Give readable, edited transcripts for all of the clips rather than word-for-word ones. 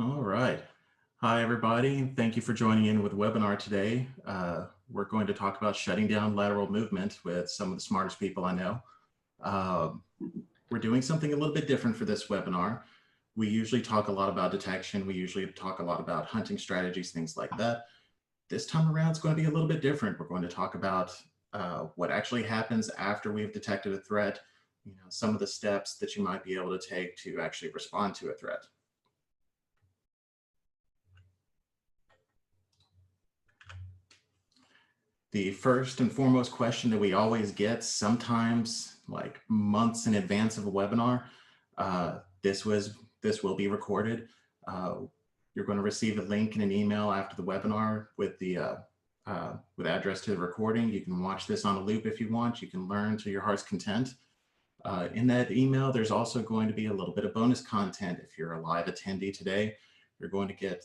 All right. Hi, everybody. Thank you for joining in with the webinar today. We're going to talk about shutting down lateral movement with some of the smartest people I know. We're doing something a little bit different for this webinar. We usually talk a lot about detection. We usually talk a lot about hunting strategies, things like that. This time around, it's going to be a little bit different. We're going to talk about what actually happens after we've detected a threat, some of the steps that you might be able to take to actually respond to a threat. The first and foremost question that we always get, sometimes like months in advance of a webinar, this will be recorded. You're going to receive a link in an email after the webinar with the with address to the recording. You can watch this on a loop if you want. You can learn to your heart's content. In that email, there's also going to be a little bit of bonus content. If you're a live attendee today, you're going to get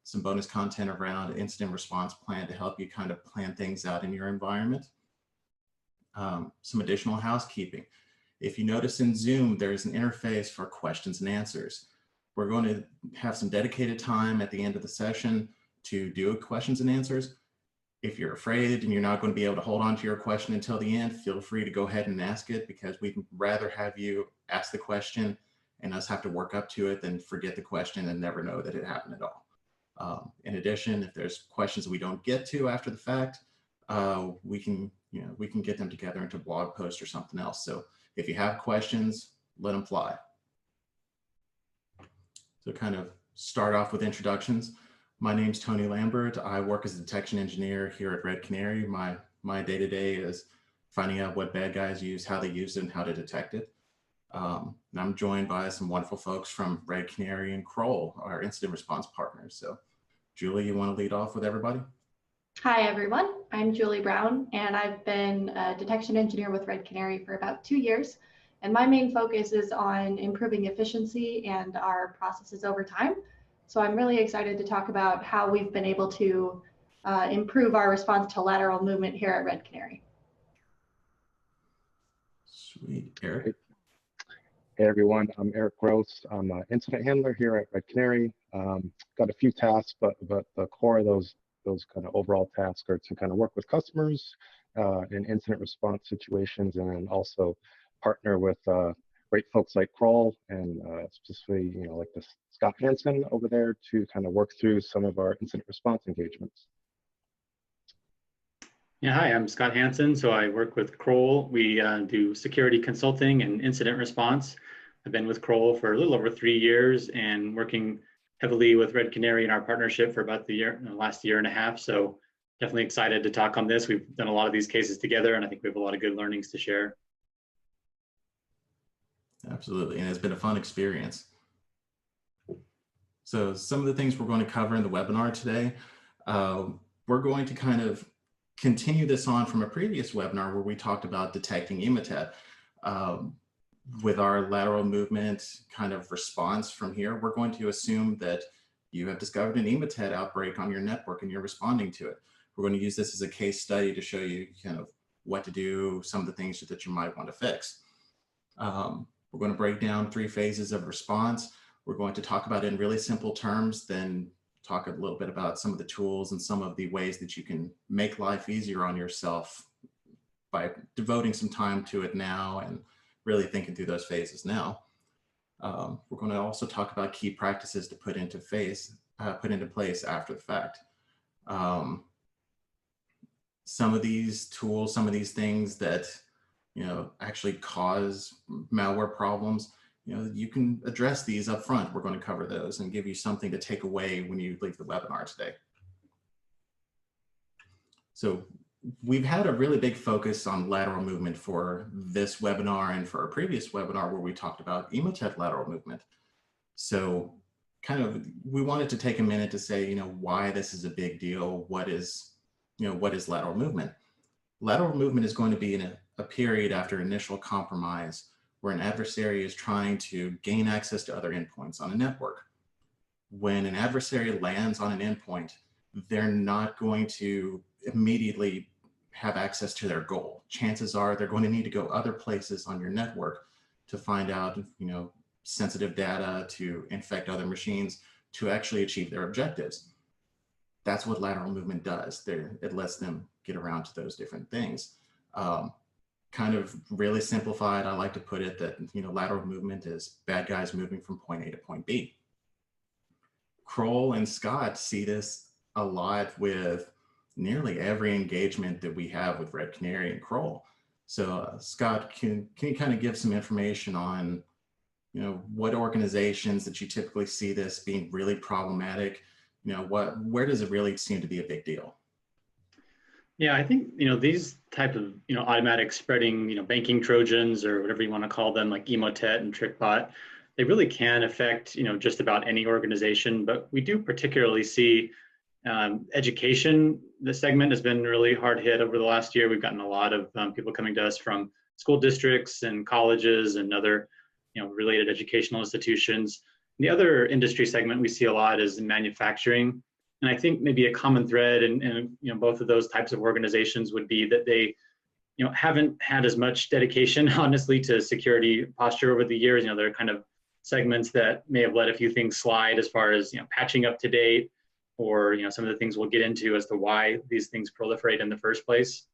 some bonus content around incident response plan to help you kind of plan things out in your environment. Some additional housekeeping. If you notice in Zoom, there's an interface for questions and answers. We're going to have some dedicated time at the end of the session to do questions and answers. If you're afraid and you're not going to be able to hold on to your question until the end, feel free to go ahead and ask it, because we'd rather have you ask the question and us have to work up to it than forget the question and never know that it happened at all. In addition, if there's questions we don't get to after the fact, we can get them together into a blog post or something else. So if you have questions, let them fly. So kind of start off with introductions. My name's Tony Lambert. I work as a detection engineer here at Red Canary. My day-to-day is finding out what bad guys use, how they use it, and how to detect it. And I'm joined by some wonderful folks from Red Canary and Kroll, our incident response partners. So Julie, you want to lead off with everybody? Hi, everyone. I'm Julie Brown, and I've been a detection engineer with Red Canary for about 2 years. And my main focus is on improving efficiency and our processes over time. So I'm really excited to talk about how we've been able to improve our response to lateral movement here at Red Canary. Sweet. Eric? Hey everyone, I'm Eric Gross. I'm an incident handler here at Red Canary. Got a few tasks, but the core of those kind of overall tasks are to kind of work with customers in incident response situations, and then also partner with great folks like Kroll and specifically, like the Scott Hansen over there to kind of work through some of our incident response engagements. Yeah, hi, I'm Scott Hansen. So I work with Kroll. We do security consulting and incident response. I've been with Kroll for a little over 3 years and working heavily with Red Canary in our partnership for about the last year and a half. So definitely excited to talk on this. We've done a lot of these cases together, and I think we have a lot of good learnings to share. Absolutely, and it's been a fun experience. So some of the things we're going to cover in the webinar today, we're going to kind of continue this on from a previous webinar where we talked about detecting Emotet. With our lateral movement kind of response from here, we're going to assume that you have discovered an Emotet outbreak on your network and you're responding to it. We're going to use this as a case study to show you kind of what to do, some of the things that you might want to fix. We're going to break down 3 phases of response. We're going to talk about it in really simple terms, then talk a little bit about some of the tools and some of the ways that you can make life easier on yourself by devoting some time to it now and really thinking through those phases now. We're going to also talk about key practices to put into place after the fact. Some of these tools, some of these things that actually cause malware problems, you can address these up front. We're going to cover those and give you something to take away when you leave the webinar today. So we've had a really big focus on lateral movement for this webinar and for our previous webinar where we talked about Emotet lateral movement. So kind of, we wanted to take a minute to say, why this is a big deal. What is lateral movement? Lateral movement is going to be in a period after initial compromise where an adversary is trying to gain access to other endpoints on a network. When an adversary lands on an endpoint, they're not going to immediately have access to their goal. Chances are they're going to need to go other places on your network to find out, sensitive data, to infect other machines, to actually achieve their objectives. That's what lateral movement does. It lets them get around to those different things. Kind of really simplified, I like to put it that, you know, lateral movement is bad guys moving from point A to point B. Kroll and Scott see this a lot with nearly every engagement that we have with Red Canary and Kroll. So Scott, can you kind of give some information on, you know, what organizations that you typically see this being really problematic? You know, where does it really seem to be a big deal? Yeah, I think, you know, these type of, you know, automatic spreading, you know, banking Trojans or whatever you want to call them, like Emotet and TrickBot, they really can affect, you know, just about any organization. But we do particularly see education. The segment has been really hard hit over the last year. We've gotten a lot of people coming to us from school districts and colleges and other, you know, related educational institutions. The other industry segment we see a lot is in manufacturing. And I think maybe a common thread in you know, both of those types of organizations would be that they, you know, haven't had as much dedication, honestly, to security posture over the years. You know, there are kind of segments that may have let a few things slide as far as, you know, patching up to date, or, you know, some of the things we'll get into as to why these things proliferate in the first place.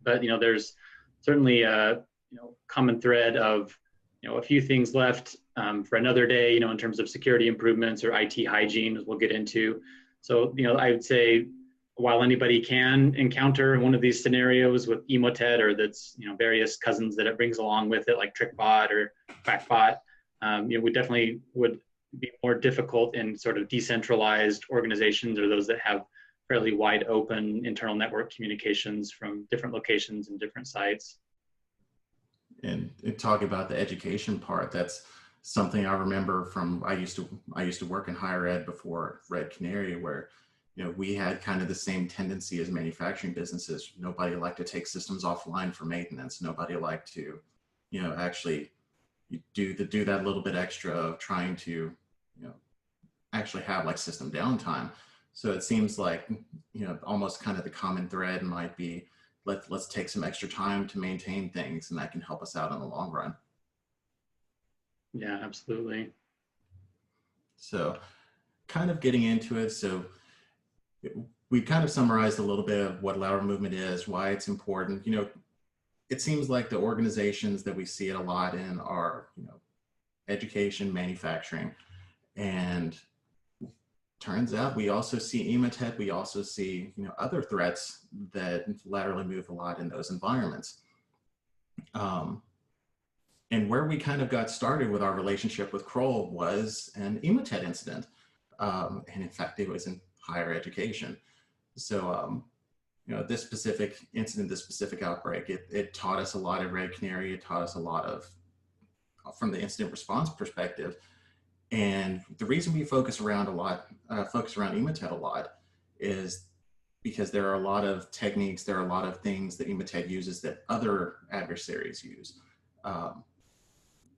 But, you know, there's certainly a, you know, common thread of, you know, a few things left for another day, you know, in terms of security improvements or IT hygiene, as we'll get into. So, you know, I would say while anybody can encounter one of these scenarios with Emotet or that's, you know, various cousins that it brings along with it, like TrickBot or QuackBot, you know, we definitely would be more difficult in sort of decentralized organizations or those that have fairly wide open internal network communications from different locations and different sites. And talk about the education part, that's something I remember from, I used to work in higher ed before Red Canary, where, you know, we had kind of the same tendency as manufacturing businesses. Nobody liked to take systems offline for maintenance. Nobody liked to, you know, actually do that little bit extra of trying to, you know, actually have like system downtime. So it seems like, you know, almost kind of the common thread might be, let's take some extra time to maintain things, and that can help us out in the long run. Yeah, absolutely. So kind of getting into it. So we kind of summarized a little bit of what lateral movement is, why it's important. You know, it seems like the organizations that we see it a lot in are, you know, education, manufacturing, and turns out we also see Emotet, we also see, you know, other threats that laterally move a lot in those environments. And where we kind of got started with our relationship with Kroll was an Emotet incident. And in fact, it was in higher education. So, you know, this specific incident, this specific outbreak, it taught us a lot at Red Canary. It taught us a lot of, from the incident response perspective. And the reason we focus around Emotet a lot is because there are a lot of techniques, there are a lot of things that Emotet uses that other adversaries use.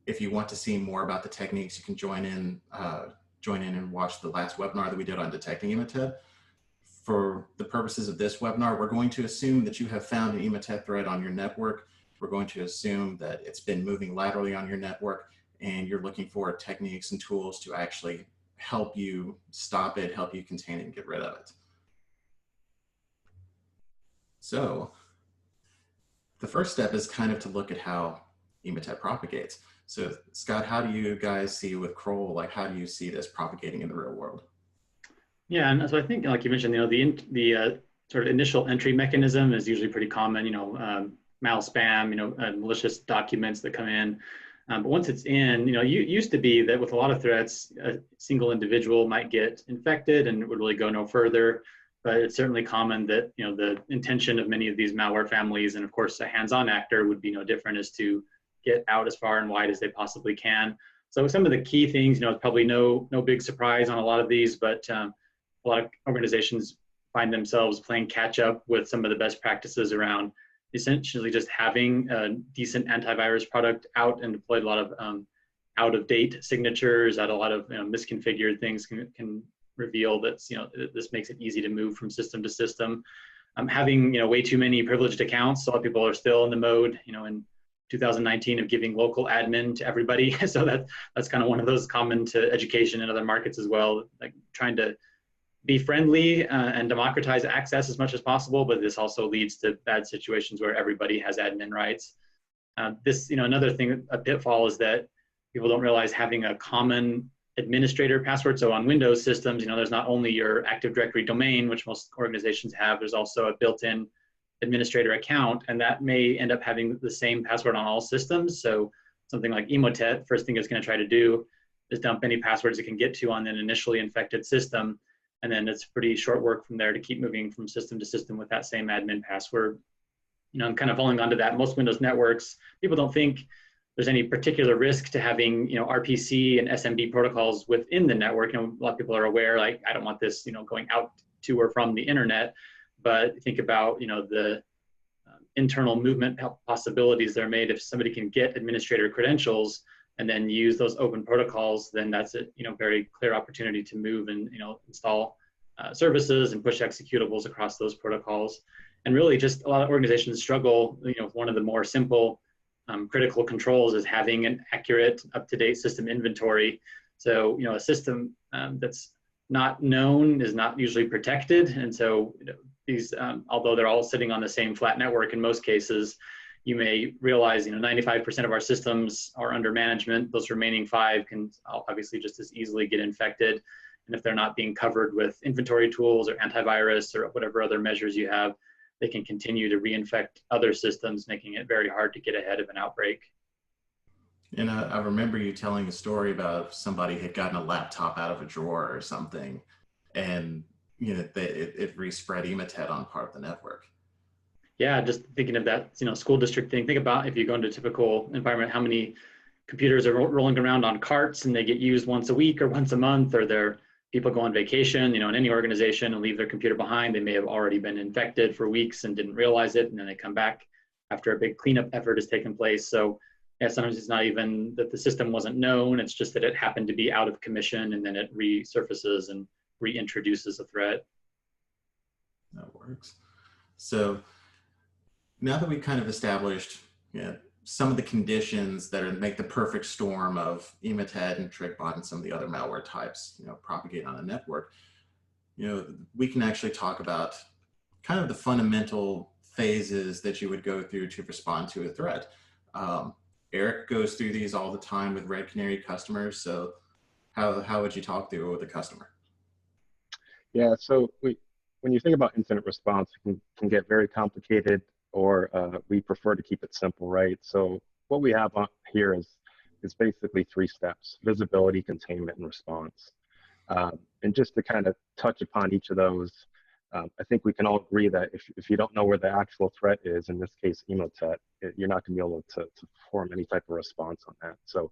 If you want to see more about the techniques, you can join in and watch the last webinar that we did on detecting Emotet. For the purposes of this webinar, we're going to assume that you have found an Emotet thread on your network. We're going to assume that it's been moving laterally on your network, and you're looking for techniques and tools to actually help you stop it, help you contain it, and get rid of it. So the first step is kind of to look at how Emotet propagates. So Scott, how do you guys see with Kroll, like how do you see this propagating in the real world? Yeah, and so I think, like you mentioned, you know, the sort of initial entry mechanism is usually pretty common. You know, mal spam, you know, malicious documents that come in. But once it's in, you know, it used to be that with a lot of threats, a single individual might get infected and it would really go no further. But it's certainly common that, you know, the intention of many of these malware families, and of course a hands-on actor would be no different, is to get out as far and wide as they possibly can. So some of the key things, you know, it's probably no big surprise on a lot of these, but a lot of organizations find themselves playing catch up with some of the best practices around essentially just having a decent antivirus product out and deployed. A lot of out of date signatures, a lot of, you know, misconfigured things can reveal that, you know, this makes it easy to move from system to system. Having, you know, way too many privileged accounts. So a lot of people are still in the mode, you know, in 2019 of giving local admin to everybody. So that's kind of one of those common to education in other markets as well, like trying to be friendly and democratize access as much as possible, but this also leads to bad situations where everybody has admin rights. Another thing, a pitfall, is that people don't realize having a common administrator password. So on Windows systems, there's not only your Active Directory domain, which most organizations have, there's also a built-in administrator account, and that may end up having the same password on all systems. So something like Emotet, first thing it's going to try to do is dump any passwords it can get to on an initially infected system. And then it's pretty short work from there to keep moving from system to system with that same admin password. And kind of falling onto that, most Windows networks, people don't think there's any particular risk to having, RPC and SMB protocols within the network. A lot of people are aware, like, I don't want this, going out to or from the internet. But think about, the internal movement possibilities that are made. If somebody can get administrator credentials and then use those open protocols, then that's a very clear opportunity to move and install services and push executables across those protocols. And really, just a lot of organizations struggle. One of the more simple critical controls is having an accurate, up-to-date system inventory. So a system that's not known is not usually protected, and so these, although they're all sitting on the same flat network in most cases, you may realize 95% of our systems are under management. Those remaining 5 can obviously just as easily get infected, and if they're not being covered with inventory tools or antivirus or whatever other measures you have, they can continue to reinfect other systems, making it very hard to get ahead of an outbreak. And I remember you telling a story about somebody had gotten a laptop out of a drawer or something, and it respread Emotet on part of the network. Yeah, just thinking of that, school district thing. Think about if you go into a typical environment, how many computers are rolling around on carts and they get used once a week or once a month, or they're people go on vacation, in any organization and leave their computer behind. They may have already been infected for weeks and didn't realize it, and then they come back after a big cleanup effort has taken place. So yeah, sometimes it's not even that the system wasn't known, it's just that it happened to be out of commission, and then it resurfaces and reintroduces a threat. That works. So now that we've kind of established some of the conditions that make the perfect storm of Emotet and TrickBot and some of the other malware types, propagate on a network, we can actually talk about kind of the fundamental phases that you would go through to respond to a threat. Eric goes through these all the time with Red Canary customers. So how would you talk through it with a customer? Yeah, so when you think about incident response, it can get very complicated, or we prefer to keep it simple, right? So what we have on here is basically 3 steps: visibility, containment, and response. And just to kind of touch upon each of those, I think we can all agree that if you don't know where the actual threat is, in this case Emotet, you're not going to be able to perform any type of response on that. So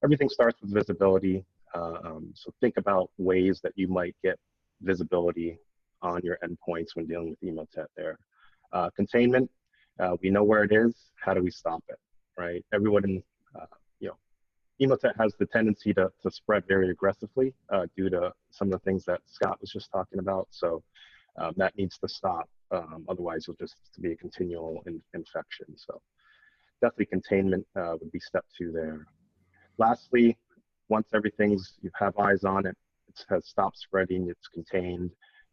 everything starts with visibility. So think about ways that you might get visibility on your endpoints when dealing with Emotet there. Containment, we know where it is. How do we stop it, right? Everyone in, Emotet has the tendency to spread very aggressively due to some of the things that Scott was just talking about. So that needs to stop. Otherwise, you'll just be a continual infection. So definitely containment would be step 2 there. Lastly, once you have eyes on it, it has stopped spreading, it's contained.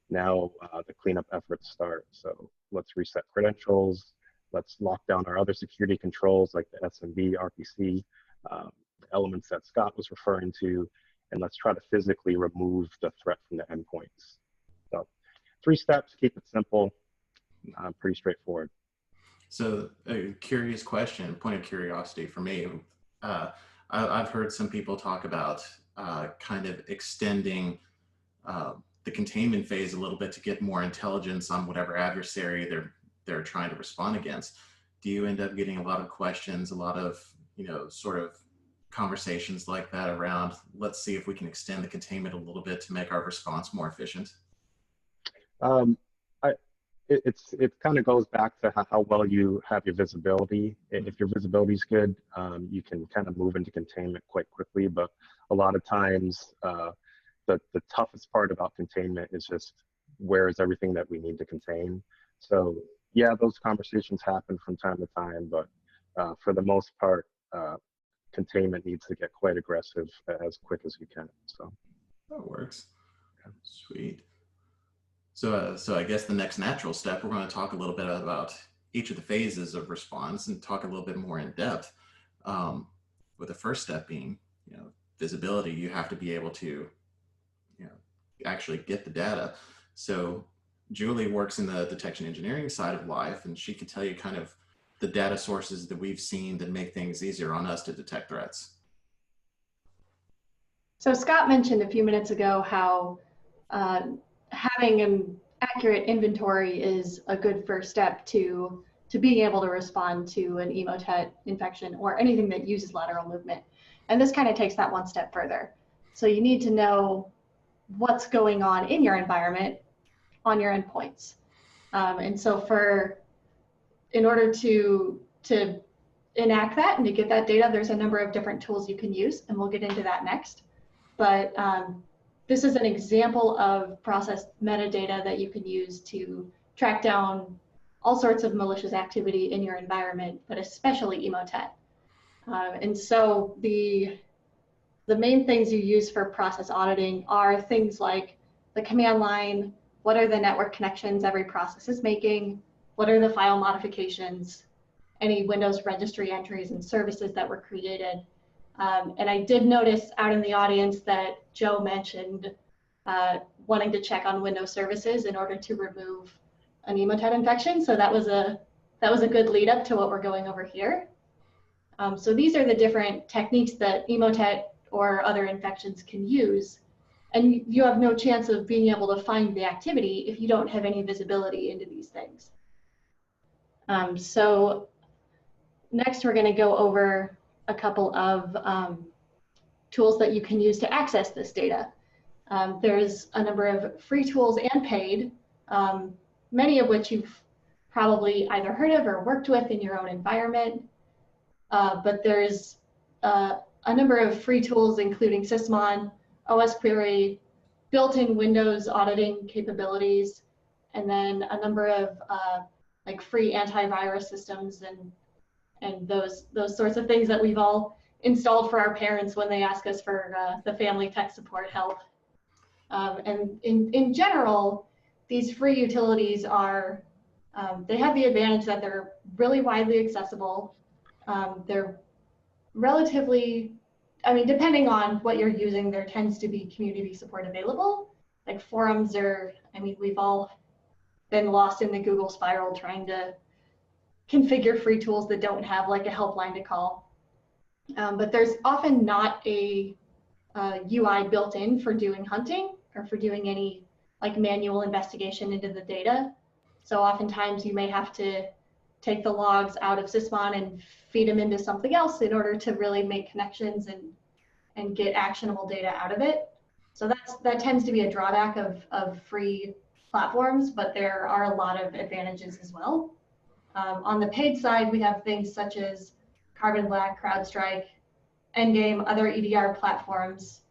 Now the cleanup efforts start. So let's reset credentials. Let's lock down our other security controls like the SMB, RPC, the elements that Scott was referring to, and let's try to physically remove the threat from the endpoints. So 3 steps, keep it simple, pretty straightforward. So a curious question, point of curiosity for me. I've heard some people talk about kind of extending the containment phase a little bit to get more intelligence on whatever adversary they're trying to respond against. Do you end up getting a lot of questions, a lot of sort of conversations like that around, let's see if we can extend the containment a little bit to make our response more efficient? It kind of goes back to how well you have your visibility. If your visibility is good, you can kind of move into containment quite quickly. But a lot of times, the toughest part about containment is just where is everything that we need to contain. So yeah, those conversations happen from time to time, but for the most part, containment needs to get quite aggressive as quick as you can. So that works. Sweet. So I guess the next natural step, we're going to talk a little bit about each of the phases of response and talk a little bit more in depth. With the first step being, visibility. You have to be able to, actually get the data. So Julie works in the detection engineering side of life, and she could tell you kind of the data sources that we've seen that make things easier on us to detect threats. So Scott mentioned a few minutes ago how having an accurate inventory is a good first step to being able to respond to an Emotet infection or anything that uses lateral movement. And this kind of takes that one step further. So you need to know what's going on in your environment on your endpoints. And so in order to enact that and to get that data, there's a number of different tools you can use, and we'll get into that next. But this is an example of process metadata that you can use to track down all sorts of malicious activity in your environment, but especially Emotet. And so the main things you use for process auditing are things like the command line, what are the network connections every process is making, what are the file modifications, any Windows registry entries and services that were created. And I did notice out in the audience that Joe mentioned wanting to check on Windows services in order to remove an Emotet infection. So that was a good lead up to what we're going over here. So these are the different techniques that Emotet or other infections can use. And you have no chance of being able to find the activity if you don't have any visibility into these things. So next we're going to go over a couple of tools that you can use to access this data. There's a number of free tools and paid, many of which you've probably either heard of or worked with in your own environment. But there's a number of free tools, including Sysmon, OS Query, built-in Windows auditing capabilities, and then a number of like free antivirus systems and those sorts of things that we've all installed for our parents when they ask us for the family tech support help. And in general, these free utilities are, they have the advantage that they're really widely accessible. They're relatively, I mean, depending on what you're using, there tends to be community support available. Like forums are, I mean, we've all been lost in the Google spiral trying to configure free tools that don't have like a helpline to call. But there's often not a UI built in for doing hunting or for doing any like manual investigation into the data. So oftentimes you may have to take the logs out of Sysmon and feed them into something else in order to really make connections and get actionable data out of it. So that tends to be a drawback of free platforms, but there are a lot of advantages as well. On the paid side, we have things such as Carbon Black, CrowdStrike, Endgame, other EDR platforms,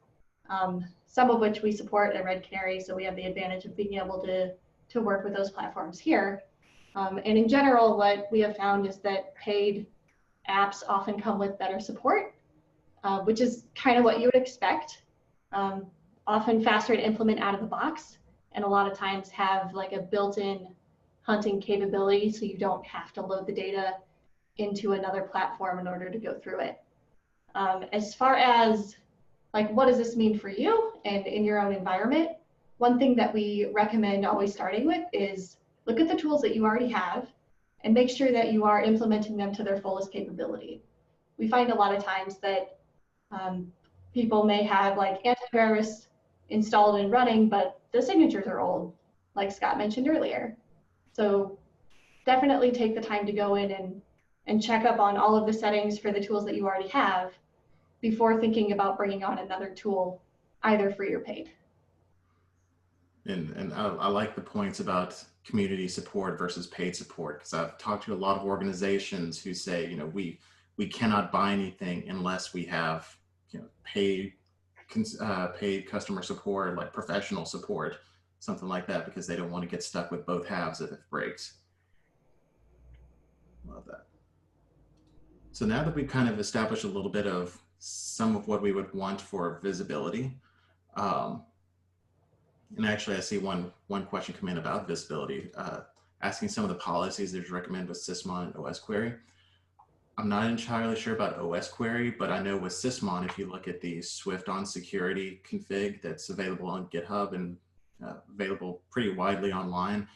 some of which we support at Red Canary, so we have the advantage of being able to work with those platforms here. And in general, what we have found is that paid apps often come with better support, which is kind of what you would expect. Often faster to implement out of the box, and a lot of times have like a built-in hunting capability, so you don't have to load the data into another platform in order to go through it. As far as like, what does this mean for you and in your own environment? One thing that we recommend always starting with is look at the tools that you already have and make sure that you are implementing them to their fullest capability. We find a lot of times that people may have like antivirus installed and running, but the signatures are old, like Scott mentioned earlier. So definitely take the time to go in and check up on all of the settings for the tools that you already have before thinking about bringing on another tool, either free or paid. And I like the points about community support versus paid support, because I've talked to a lot of organizations who say, we cannot buy anything unless we have, paid customer support, like professional support, something like that, because they don't want to get stuck with both halves if it breaks. Love that. So now that we've kind of established a little bit of some of what we would want for visibility, and actually I see one question come in about visibility, asking some of the policies that you recommend with Sysmon and OS Query. I'm not entirely sure about OS Query, but I know with Sysmon, if you look at the Swift on security config that's available on GitHub and available pretty widely online,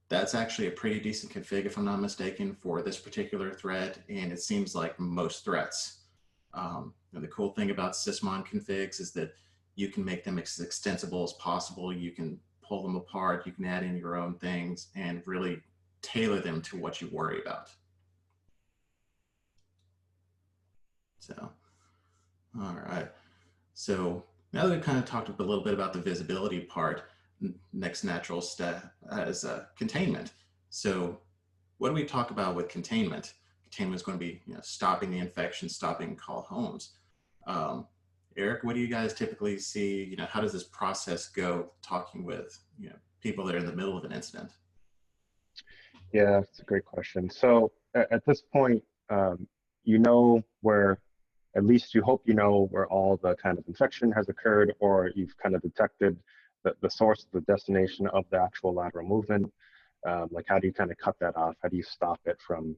that's actually a pretty decent config, if I'm not mistaken, for this particular threat. And it seems like most threats. And the cool thing about Sysmon configs is that you can make them as extensible as possible. You can pull them apart. You can add in your own things and really tailor them to what you worry about. So, all right. So now that we've kind of talked a little bit about the visibility part, next natural step is containment. So what do we talk about with containment? Containment is going to be, stopping the infection, stopping call homes. Eric, what do you guys typically see? How does this process go talking with, people that are in the middle of an incident? Yeah, it's a great question. So at this point, you know where, at least you hope you know where all the kind of infection has occurred, or you've kind of detected the source, the destination of the actual lateral movement. Like, how do you kind of cut that off? How do you stop it from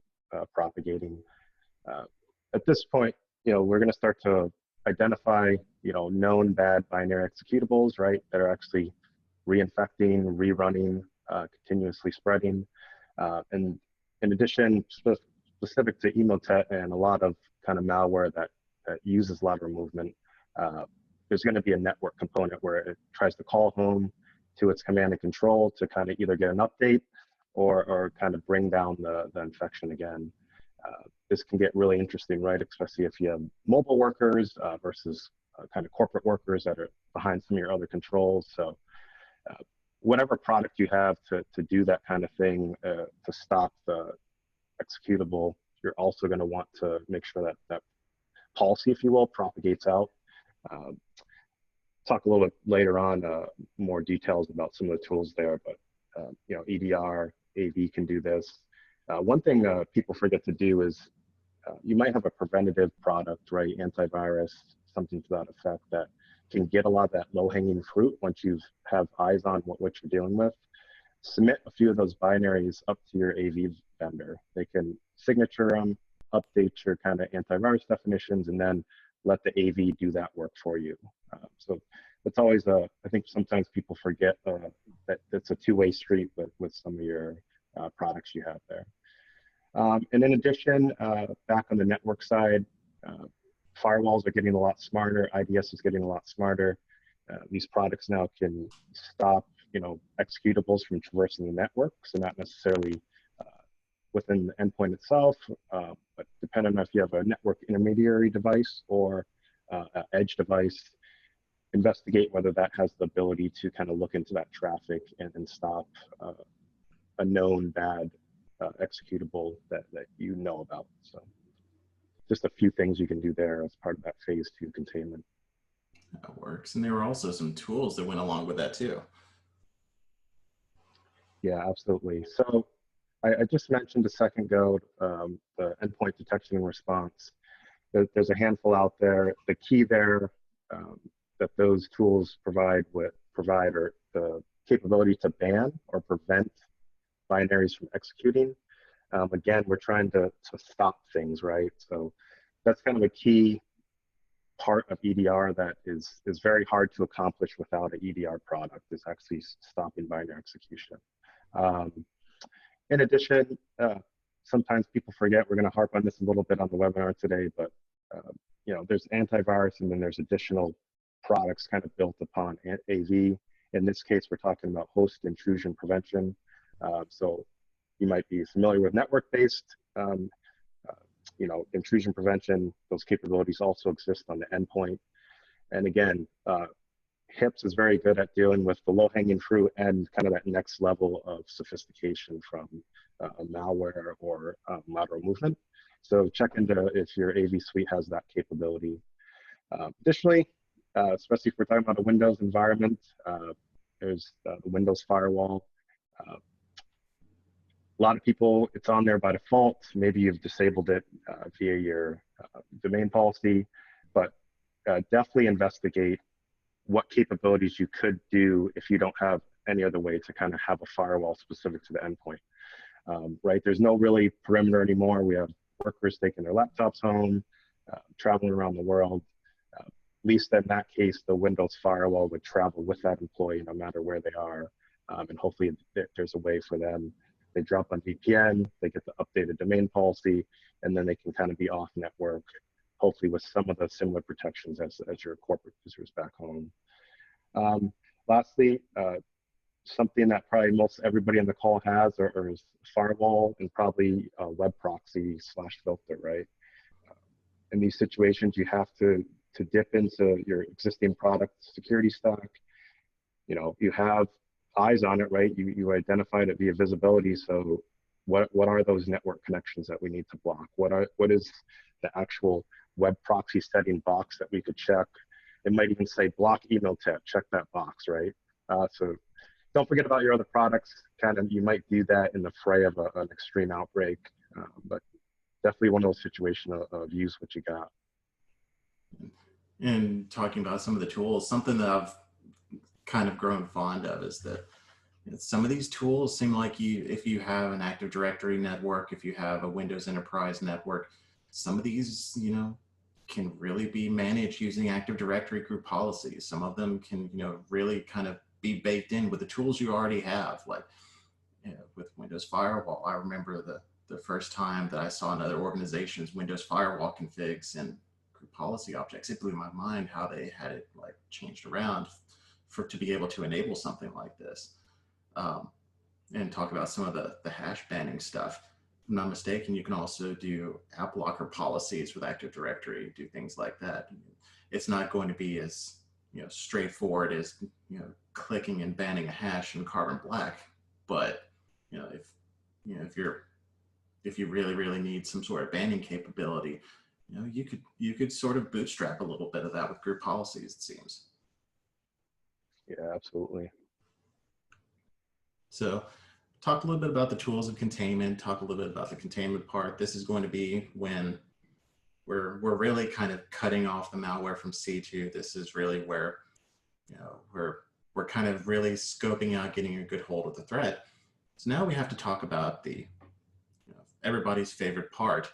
propagating? At this point, we're going to start to identify, known bad binary executables, right, that are actually reinfecting, rerunning, continuously spreading. And in addition, specific to Emotet and a lot of kind of malware that uses lateral movement, there's going to be a network component where it tries to call home to its command and control to kind of either get an update or kind of bring down the infection again. This can get really interesting, right? Especially if you have mobile workers versus kind of corporate workers that are behind some of your other controls. So whatever product you have to do that kind of thing to stop the executable, you're also going to want to make sure that that policy, if you will, propagates out. Talk a little bit later on more details about some of the tools there, but EDR, AV can do this. One thing people forget to do is you might have a preventative product, right? Antivirus, something to that effect that can get a lot of that low-hanging fruit once you have eyes on what you're dealing with. Submit a few of those binaries up to your AV vendor. They can signature them, update your kind of antivirus definitions, and then let the AV do that work for you. So it's always I think sometimes people forget that it's a two-way street with some of your products you have there. And in addition, back on the network side, firewalls are getting a lot smarter. IDS is getting a lot smarter. These products now can stop, executables from traversing the network, so not necessarily within the endpoint itself, but depending on if you have a network intermediary device or an edge device, investigate whether that has the ability to kind of look into that traffic and stop a known bad executable that you know about. So just a few things you can do there as part of that phase 2 containment. That works. And there were also some tools that went along with that too. Yeah, absolutely. So I just mentioned a second ago the endpoint detection and response. There's a handful out there. The key there that those tools provide are the capability to ban or prevent binaries from executing. Again, we're trying to stop things, right? So that's kind of a key part of EDR that is very hard to accomplish without an EDR product, is actually stopping binary execution. In addition, sometimes people forget, we're going to harp on this a little bit on the webinar today, but there's antivirus and then there's additional products kind of built upon AV. In this case, we're talking about host intrusion prevention. So you might be familiar with network-based, intrusion prevention. Those capabilities also exist on the endpoint. And again, HIPS is very good at dealing with the low-hanging fruit and kind of that next level of sophistication from malware or lateral movement. So check into if your AV suite has that capability. Additionally, especially if we're talking about a Windows environment, there's the Windows firewall. A lot of people, it's on there by default. Maybe you've disabled it via your domain policy, but definitely investigate what capabilities you could do if you don't have any other way to kind of have a firewall specific to the endpoint. Right? There's no really perimeter anymore. We have workers taking their laptops home, traveling around the world. At least in that case, the Windows firewall would travel with that employee no matter where they are. And hopefully there's a way for them. They drop on VPN, they get the updated domain policy, and then they can kind of be off network, hopefully with some of the similar protections as your corporate users back home. Lastly, something that probably most everybody on the call has or is firewall and probably a web proxy / filter, right? In these situations, you have to dip into your existing product security stack. You know, you have eyes on it, right? You identified it via visibility. So what are those network connections that we need to block? What is the actual web proxy setting box that we could check? It might even say block Emotet, check that box, right? So don't forget about your other products. Kind of, you might do that in the fray of an extreme outbreak, but definitely one of those situations of use what you got. And talking about some of the tools, something that I've kind of grown fond of is that some of these tools seem like if you have an Active Directory network, if you have a Windows Enterprise network, some of these, you know, can really be managed using Active Directory group policies. Some of them can, you know, really kind of be baked in with the tools you already have, like, you know, with Windows Firewall. I remember the first time that I saw another organization's Windows Firewall configs and group policy objects. It blew my mind how they had it like changed around to be able to enable something like this. And talk about some of the hash banning stuff. If I'm not mistaken, you can also do app blocker policies with Active Directory, do things like that. It's not going to be as, you know, straightforward as, you know, clicking and banning a hash in Carbon Black, but, you know, if you really need some sort of banning capability, you know, you could sort of bootstrap a little bit of that with group policies, it seems. Yeah, absolutely. So talk a little bit about the tools of containment, talk a little bit about the containment part. This is going to be when we're really kind of cutting off the malware from C2. This is really where, you know, we're kind of really scoping out, getting a good hold of the threat. So now we have to talk about the, you know, everybody's favorite part,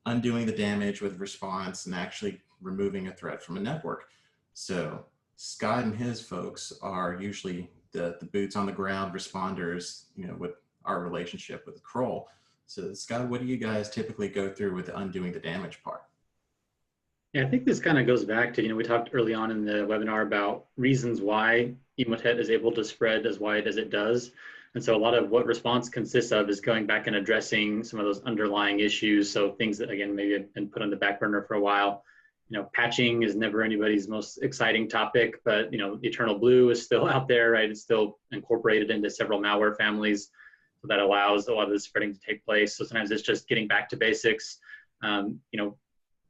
undoing the damage with response and actually removing a threat from a network. So Scott and his folks are usually the boots on the ground responders, you know, with our relationship with Kroll. So Scott, what do you guys typically go through with undoing the damage part? Yeah, I think this kind of goes back to, you know, we talked early on in the webinar about reasons why Emotet is able to spread as wide as it does. And so a lot of what response consists of is going back and addressing some of those underlying issues. So things that, again, maybe have been put on the back burner for a while. You know, patching is never anybody's most exciting topic, but, you know, Eternal Blue is still out there, right? It's still incorporated into several malware families. So that allows a lot of the spreading to take place. So sometimes it's just getting back to basics, you know,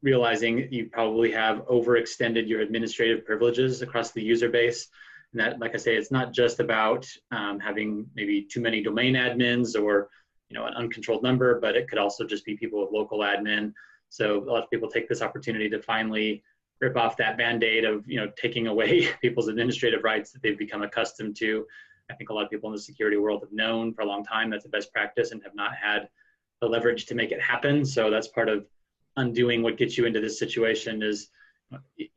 realizing you probably have overextended your administrative privileges across the user base. And that, like I say, it's not just about having maybe too many domain admins or, you know, an uncontrolled number, but it could also just be people with local admin. So a lot of people take this opportunity to finally rip off that Band-Aid of, you know, taking away people's administrative rights that they've become accustomed to. I think a lot of people in the security world have known for a long time that's a best practice and have not had the leverage to make it happen. So that's part of undoing what gets you into this situation is,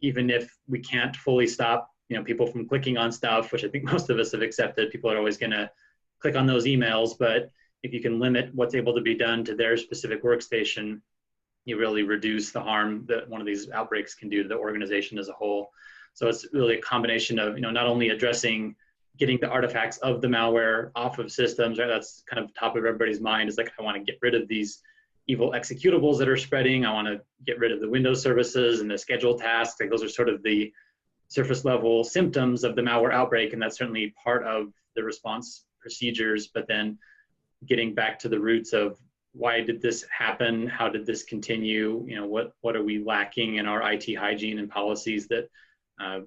even if we can't fully stop, you know, people from clicking on stuff, which I think most of us have accepted, people are always going to click on those emails. But if you can limit what's able to be done to their specific workstation, you really reduce the harm that one of these outbreaks can do to the organization as a whole. So it's really a combination of, you know, not only addressing getting the artifacts of the malware off of systems, right? That's kind of top of everybody's mind is like, I want to get rid of these evil executables that are spreading. I want to get rid of the Windows services and the scheduled tasks. Like those are sort of the surface level symptoms of the malware outbreak. And that's certainly part of the response procedures, but then getting back to the roots of why did this happen? How did this continue? You know, what are we lacking in our IT hygiene and policies that,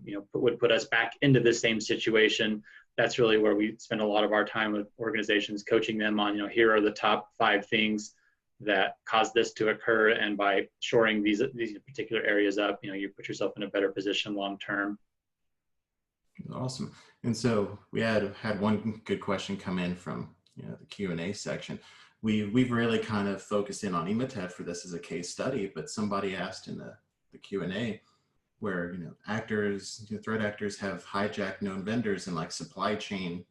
you know, would put us back into the same situation that's really where we spend a lot of our time with organizations, coaching them on, here are the top 5 things that cause this to occur, and by shoring these particular areas up, you put yourself in a better position long term. Awesome. And so we had one good question come in from the Q&A section. We've really kind of focused in on Emotet for this as a case study, but somebody asked in the Q&A where threat actors have hijacked known vendors and like supply chain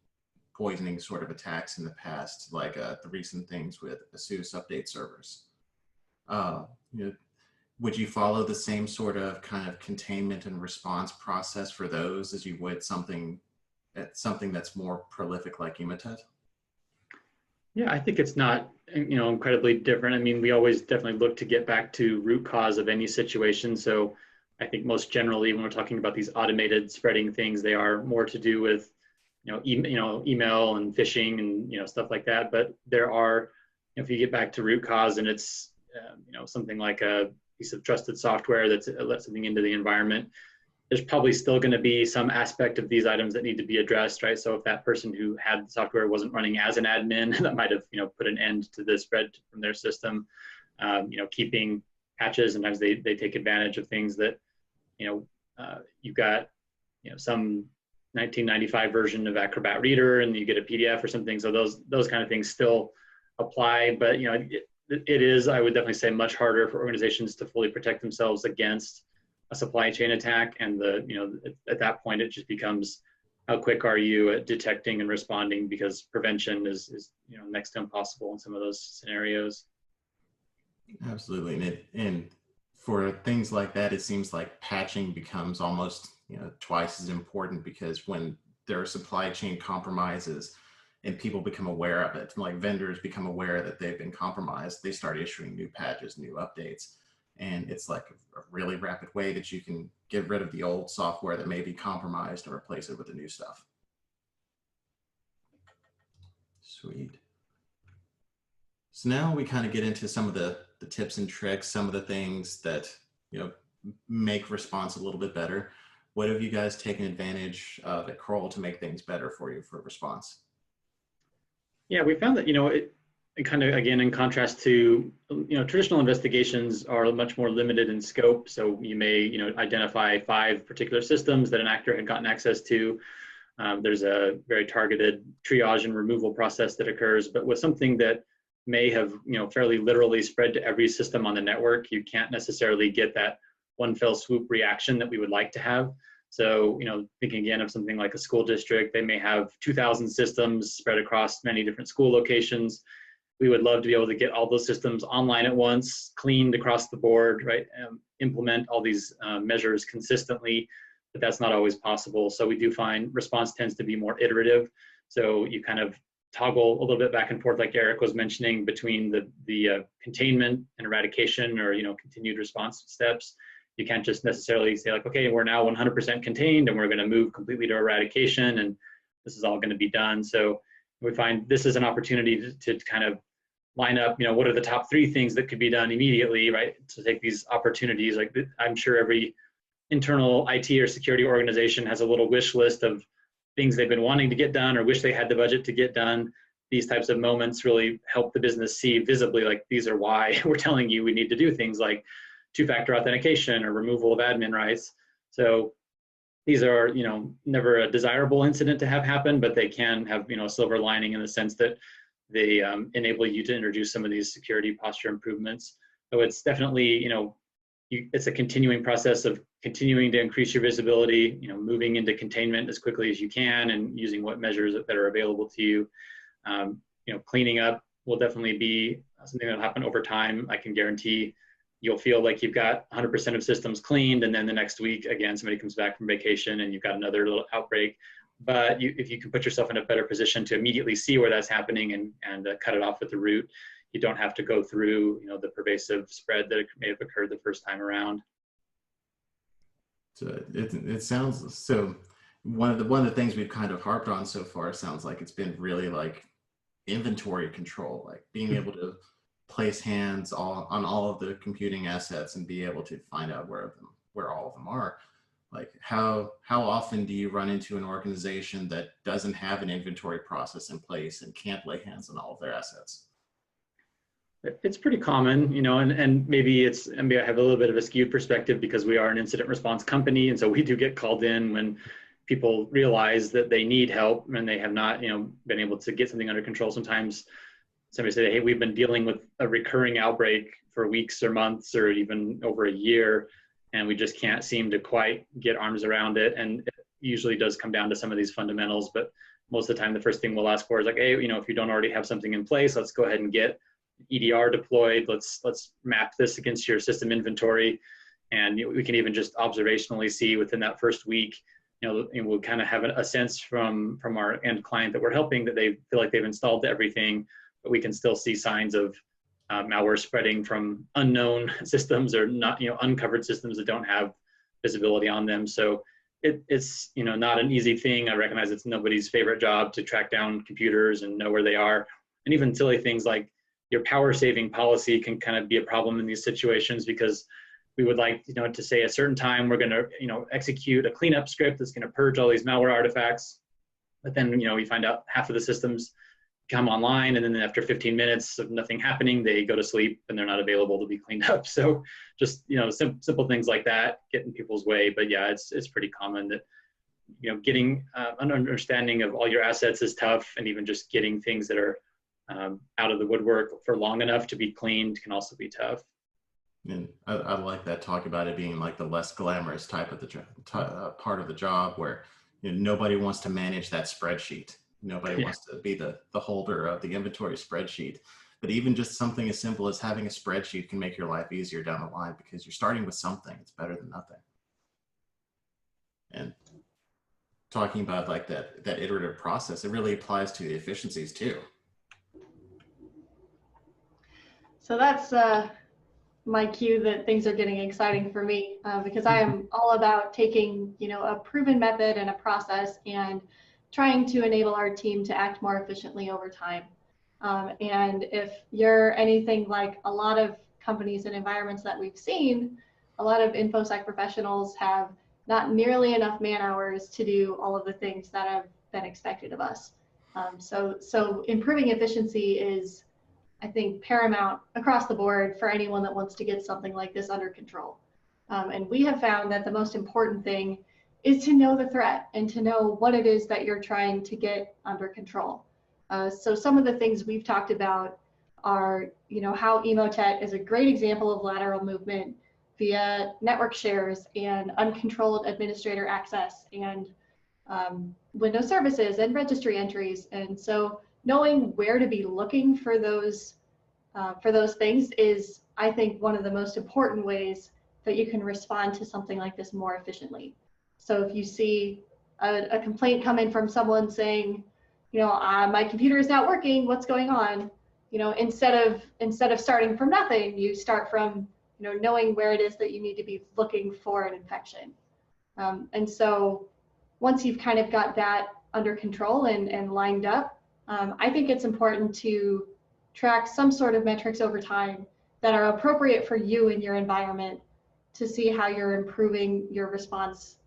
poisoning sort of attacks in the past, like the recent things with ASUS update servers. Would you follow the same sort of kind of containment and response process for those as you would something that's more prolific like Emotet? Yeah, I think it's not, incredibly different. I mean, we always definitely look to get back to root cause of any situation. So I think most generally, when we're talking about these automated spreading things, they are more to do with, email and phishing and, stuff like that. But there are, if you get back to root cause and it's, something like a piece of trusted software that's let something into the environment, there's probably still going to be some aspect of these items that need to be addressed, right? So if that person who had the software wasn't running as an admin, that might have, put an end to the spread from their system. Keeping patches, sometimes they take advantage of things that, you've got, some 1995 version of Acrobat Reader and you get a PDF or something. So those kind of things still apply, but, it is, I would definitely say, much harder for organizations to fully protect themselves against a supply chain attack. And at that point, it just becomes, how quick are you at detecting and responding, because prevention is next to impossible in some of those scenarios. Absolutely. And for things like that, it seems like patching becomes almost twice as important, because when there are supply chain compromises and people become aware of it, like vendors become aware that they've been compromised, they start issuing new patches, new updates. And it's like a really rapid way that you can get rid of the old software that may be compromised and replace it with the new stuff. Sweet. So now we kind of get into some of the tips and tricks, some of the things that make response a little bit better. What have you guys taken advantage of at Kroll to make things better for you for response? Yeah, we found that, it kind of, again, in contrast to, traditional investigations are much more limited in scope. So you may, identify 5 particular systems that an actor had gotten access to. There's a very targeted triage and removal process that occurs, but with something that may have, fairly literally spread to every system on the network, you can't necessarily get that one fell swoop reaction that we would like to have. So, thinking again of something like a school district, they may have 2,000 systems spread across many different school locations. We would love to be able to get all those systems online at once, cleaned across the board, right? Implement all these measures consistently, but that's not always possible. So we do find response tends to be more iterative. So you kind of toggle a little bit back and forth, like Eric was mentioning, between the containment and eradication, or continued response steps. You can't just necessarily say like, okay, we're now 100% contained and we're going to move completely to eradication and this is all going to be done. So we find this is an opportunity to kind of line up, what are the top 3 things that could be done immediately, right? To take these opportunities. Like, I'm sure every internal IT or security organization has a little wish list of things they've been wanting to get done or wish they had the budget to get done. These types of moments really help the business see visibly, like, these are why we're telling you we need to do things like 2-factor authentication or removal of admin rights. So these are, never a desirable incident to have happen, but they can have, a silver lining in the sense that they enable you to introduce some of these security posture improvements. So it's definitely, it's a continuing process of continuing to increase your visibility, moving into containment as quickly as you can and using what measures that are available to you. Cleaning up will definitely be something that'll happen over time. I can guarantee you'll feel like you've got 100% of systems cleaned, and then the next week, again, somebody comes back from vacation and you've got another little outbreak. But if you can put yourself in a better position to immediately see where that's happening and cut it off at the root, you don't have to go through, the pervasive spread that may have occurred the first time around. So it sounds, so one of the things we've kind of harped on so far sounds like it's been really like inventory control, like being able to place hands on all of the computing assets and be able to find out where all of them are. Like how often do you run into an organization that doesn't have an inventory process in place and can't lay hands on all of their assets? It's pretty common, you know, and maybe I have a little bit of a skewed perspective because we are an incident response company. And so we do get called in when people realize that they need help and they have not, you know, been able to get something under control. Sometimes somebody said, hey, we've been dealing with a recurring outbreak for weeks or months or even over a year, and we just can't seem to quite get arms around it. And it usually does come down to some of these fundamentals, but most of the time, the first thing we'll ask for is like, hey, you know, if you don't already have something in place, let's go ahead and get EDR deployed. Let's map this against your system inventory. And we can even just observationally see within that first week, you know, and we'll kind of have a sense from our end client that we're helping that they feel like they've installed everything, but we can still see signs of malware spreading from unknown systems or not, you know, uncovered systems that don't have visibility on them. So it's, you know, not an easy thing. I recognize it's nobody's favorite job to track down computers and know where they are. And even silly things like your power saving policy can kind of be a problem in these situations, because we would like, you know, to say a certain time we're going to, you know, execute a cleanup script that's going to purge all these malware artifacts. But then, you know, we find out half of the systems come online, and then after 15 minutes of nothing happening, they go to sleep and they're not available to be cleaned up. So just, you know, simple things like that get in people's way. But yeah, it's pretty common that, you know, getting an understanding of all your assets is tough, and even just getting things that are out of the woodwork for long enough to be cleaned can also be tough. And I like that talk about it being like the less glamorous type of the part of the job, where, you know, nobody wants to manage that spreadsheet. Nobody wants to be the holder of the inventory spreadsheet. But even just something as simple as having a spreadsheet can make your life easier down the line, because you're starting with something. It's better than nothing. And talking about like that iterative process, it really applies to the efficiencies too. So that's my cue that things are getting exciting for me, because I am all about taking, you know, a proven method and a process and trying to enable our team to act more efficiently over time. And if you're anything like a lot of companies and environments that we've seen, a lot of InfoSec professionals have not nearly enough man hours to do all of the things that have been expected of us. So improving efficiency is, I think, paramount across the board for anyone that wants to get something like this under control. And we have found that the most important thing is to know the threat and to know what it is that you're trying to get under control. So some of the things we've talked about are, you know, how Emotet is a great example of lateral movement via network shares and uncontrolled administrator access and Windows services and registry entries. And so knowing where to be looking for those things is, I think, one of the most important ways that you can respond to something like this more efficiently. So if you see a complaint come in from someone saying, you know, my computer is not working, what's going on? You know, instead of starting from nothing, you start from, you know, knowing where it is that you need to be looking for an infection. And so once you've kind of got that under control and lined up, I think it's important to track some sort of metrics over time that are appropriate for you and your environment to see how you're improving your response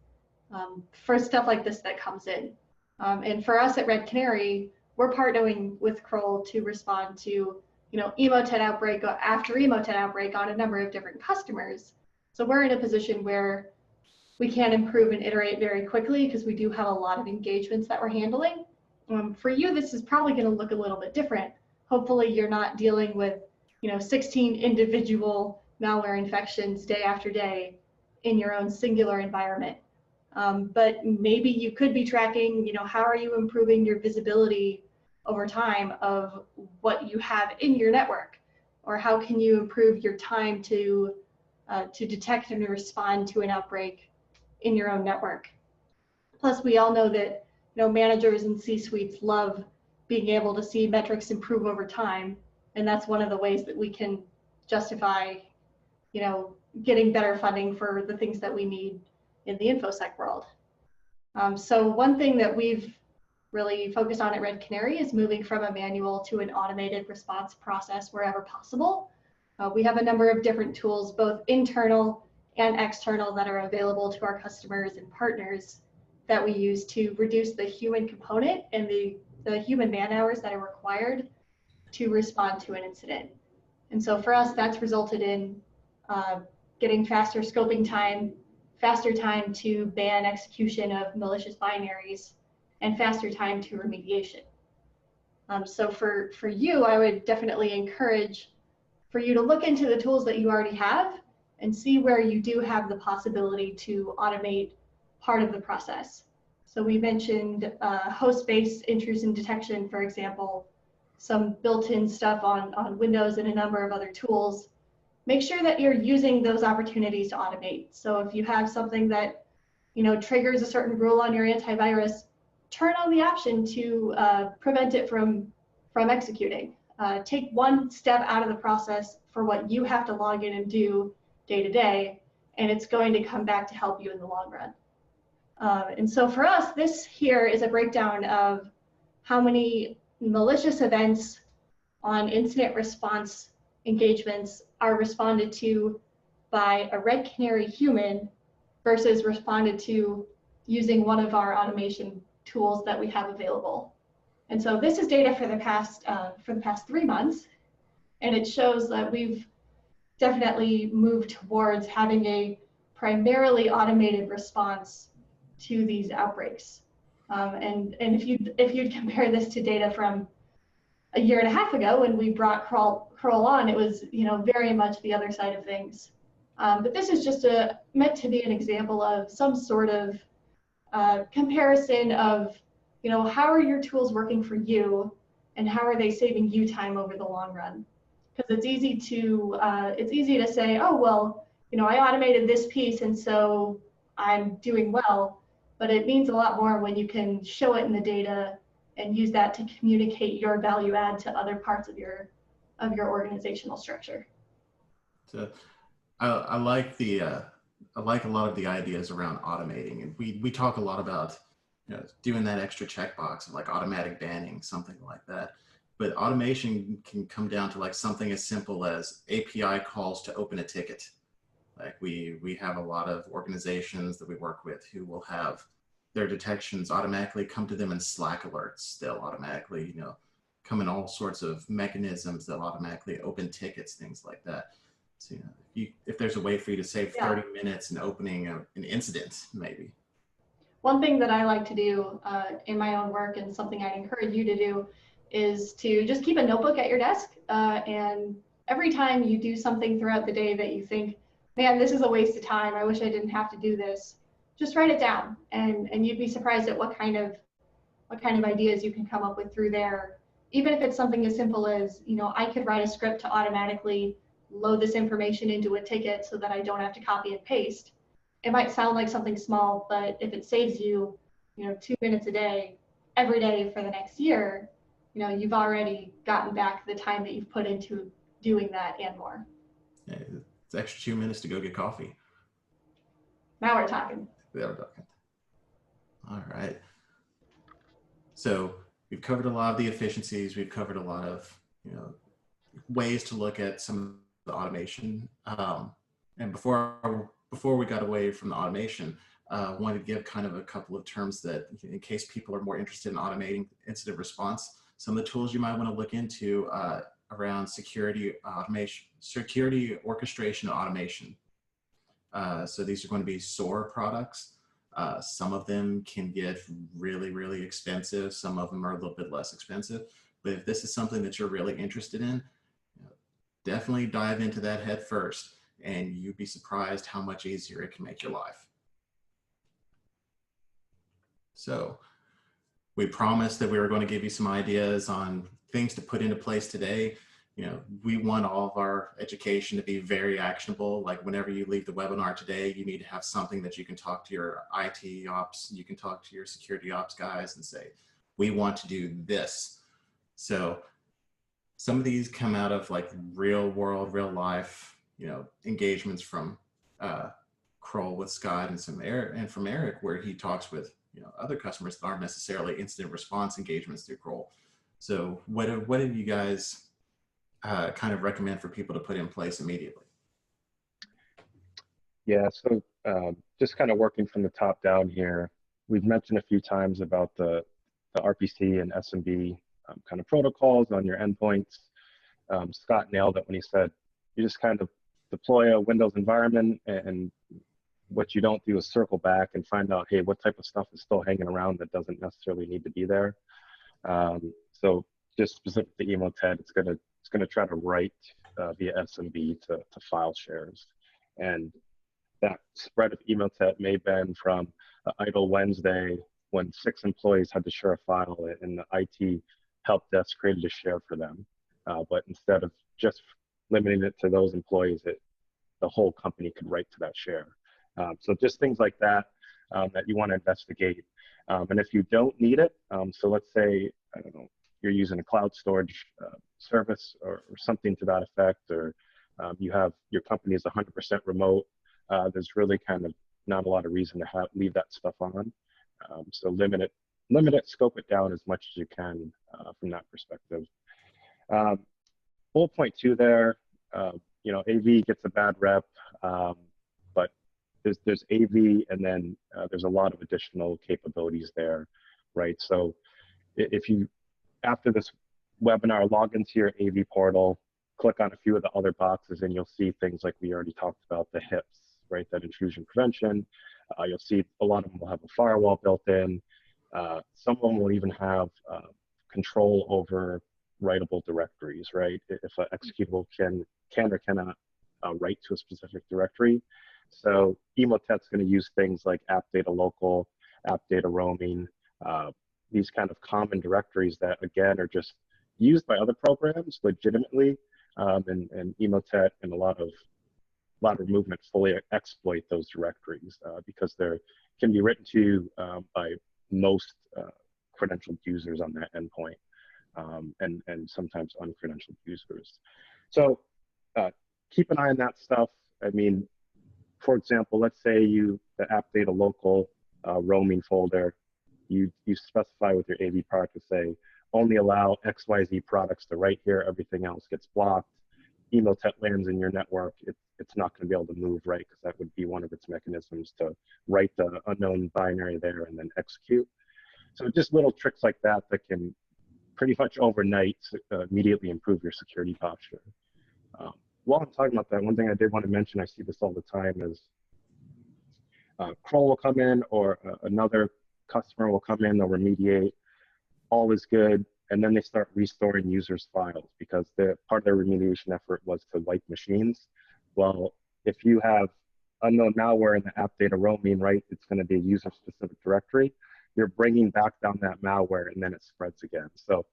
for stuff like this that comes in. And for us at Red Canary, we're partnering with Kroll to respond to, you know, Emotet outbreak after Emotet outbreak on a number of different customers. So we're in a position where we can improve and iterate very quickly because we do have a lot of engagements that we're handling. For you, this is probably going to look a little bit different. Hopefully you're not dealing with, you know, 16 individual malware infections day after day in your own singular environment. But maybe you could be tracking, you know, how are you improving your visibility over time of what you have in your network, or how can you improve your time to detect and respond to an outbreak in your own network. Plus, we all know that, you know, managers and C-suites love being able to see metrics improve over time, and that's one of the ways that we can justify, you know, getting better funding for the things that we need in the InfoSec world. So one thing that we've really focused on at Red Canary is moving from a manual to an automated response process wherever possible. We have a number of different tools, both internal and external that are available to our customers and partners that we use to reduce the human component and the human man hours that are required to respond to an incident. And so for us, that's resulted in getting faster scoping time, faster time to ban execution of malicious binaries, and faster time to remediation. So for you, I would definitely encourage for you to look into the tools that you already have and see where you do have the possibility to automate part of the process. So we mentioned host-based intrusion detection, for example, some built-in stuff on Windows and a number of other tools. Make sure that you're using those opportunities to automate. So if you have something that triggers a certain rule on your antivirus, turn on the option to prevent it from executing. Take one step out of the process for what you have to log in and do day to day, and it's going to come back to help you in the long run. And so for us, this here is a breakdown of how many malicious events on incident response engagements are responded to by a Red Canary human versus responded to using one of our automation tools that we have available. And so this is data for the past 3 months, and it shows that we've definitely moved towards having a primarily automated response to these outbreaks. And if you'd compare this to data from a year and a half ago when we brought Kroll on, it was very much the other side of things. But this is just meant to be an example of some sort of comparison of how are your tools working for you and how are they saving you time over the long run? Because it's easy to say, oh well, I automated this piece and so I'm doing well. But it means a lot more when you can show it in the data and use that to communicate your value add to other parts of your organizational structure. So I like a lot of the ideas around automating, and we talk a lot about doing that extra checkbox of like automatic banning, something like that. But automation can come down to like something as simple as API calls to open a ticket. Like we have a lot of organizations that we work with who will have their detections automatically come to them in Slack alerts. They'll automatically, come in all sorts of mechanisms. They'll automatically open tickets, things like that. So, if there's a way for you to save 30 minutes in opening an incident, maybe. One thing that I like to do in my own work, and something I'd encourage you to do, is to just keep a notebook at your desk. And every time you do something throughout the day that you think, man, this is a waste of time, I wish I didn't have to do this, just write it down, and you'd be surprised at what kind of ideas you can come up with through there. Even if it's something as simple as, I could write a script to automatically load this information into a ticket so that I don't have to copy and paste. It might sound like something small, but if it saves you, 2 minutes a day, every day for the next year, you've already gotten back the time that you've put into doing that and more. Yeah, it's extra 2 minutes to go get coffee. Now we're talking. All right. So we've covered a lot of the efficiencies. We've covered a lot of ways to look at some of the automation. And before we got away from the automation, I wanted to give kind of a couple of terms that, in case people are more interested in automating incident response, some of the tools you might want to look into around security automation, security orchestration and automation. So these are going to be SOAR products. Some of them can get really, really expensive. Some of them are a little bit less expensive. But if this is something that you're really interested in, definitely dive into that head first, and you'd be surprised how much easier it can make your life. So we promised that we were going to give you some ideas on things to put into place today. We want all of our education to be very actionable. Like whenever you leave the webinar today, you need to have something that you can talk to your IT ops, you can talk to your security ops guys and say, we want to do this. So some of these come out of like real world, real life, engagements from Kroll with Scott and from Eric, where he talks with other customers that aren't necessarily incident response engagements through Kroll. So what do you guys kind of recommend for people to put in place immediately? Yeah, so just kind of working from the top down here, we've mentioned a few times about the RPC and SMB kind of protocols on your endpoints. Scott nailed it when he said you just kind of deploy a Windows environment, and what you don't do is circle back and find out, hey, what type of stuff is still hanging around that doesn't necessarily need to be there. So just specific to Emotet, it's gonna try to write via SMB to file shares, and that spread of Emotet may have been from Idle Wednesday when 6 employees had to share a file and the IT help desk created a share for them. But instead of just limiting it to those employees, the whole company could write to that share. So just things like that that you want to investigate. And if you don't need it, so let's say, I don't know, you're using a cloud storage service or something to that effect, or you have your company is 100% remote, there's really kind of not a lot of reason to leave that stuff on. So limit it, scope it down as much as you can from that perspective. Bullet point 2 there, you know, AV gets a bad rep, but there's AV, and then there's a lot of additional capabilities there, right? So if you, after this webinar, log into your AV portal, click on a few of the other boxes, and you'll see things like we already talked about, the HIPs, right? That intrusion prevention. You'll see a lot of them will have a firewall built in. Some of them will even have control over writable directories, right? If an executable can or cannot write to a specific directory. So Emotet's going to use things like app data local, app data roaming, these kind of common directories that, again, are just used by other programs legitimately, and Emotet and a lot of movement fully exploit those directories because they can be written to by most credentialed users on that endpoint, and sometimes uncredentialed users. So keep an eye on that stuff. I mean, for example, let's say the app data local roaming folder, you specify with your AV product to say, only allow XYZ products to write here, everything else gets blocked. Emotet lands in your network, it's not going to be able to move, right? Because that would be one of its mechanisms to write the unknown binary there and then execute. So just little tricks like that that can pretty much overnight immediately improve your security posture. While I'm talking about that, one thing I did want to mention, I see this all the time, is Kroll will come in, or another customer will come in, they'll remediate, all is good, and then they start restoring users' files because part of their remediation effort was to wipe machines. Well, if you have unknown malware in the app data roaming, right, it's going to be a user-specific directory. You're bringing back down that malware, and then it spreads again. So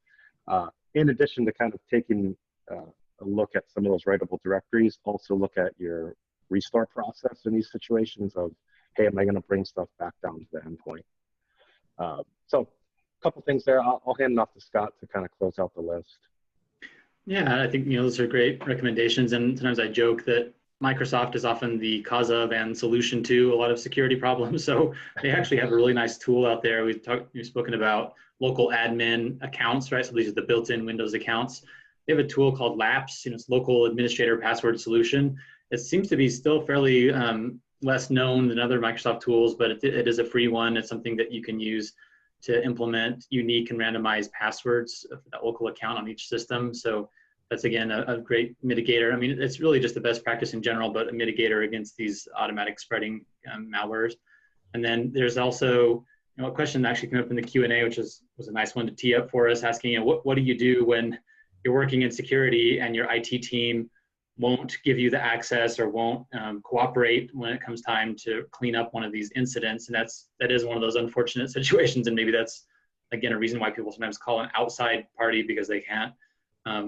in addition to kind of taking a look at some of those writable directories, also look at your restore process in these situations of, hey, am I going to bring stuff back down to the endpoint? So a couple things there. I'll hand it off to Scott to kind of close out the list. Yeah, I think, you know, those are great recommendations. And sometimes I joke that Microsoft is often the cause of and solution to a lot of security problems. So they actually have a really nice tool out there. We've spoken about local admin accounts, right? So these are the built-in Windows accounts. They have a tool called LAPS, you know, it's Local Administrator Password Solution. It seems to be still fairly less known than other Microsoft tools, but it is a free one. It's something that you can use to implement unique and randomized passwords for that local account on each system. So that's, again, a great mitigator. I mean, it's really just the best practice in general, but a mitigator against these automatic spreading malwares. And then there's also, you know, a question that actually came up in the Q&A, which was a nice one to tee up for us, asking, you know, what do you do when you're working in security and your IT team won't give you the access or won't cooperate when it comes time to clean up one of these incidents? And that is one of those unfortunate situations. And maybe that's, again, a reason why people sometimes call an outside party, because they can't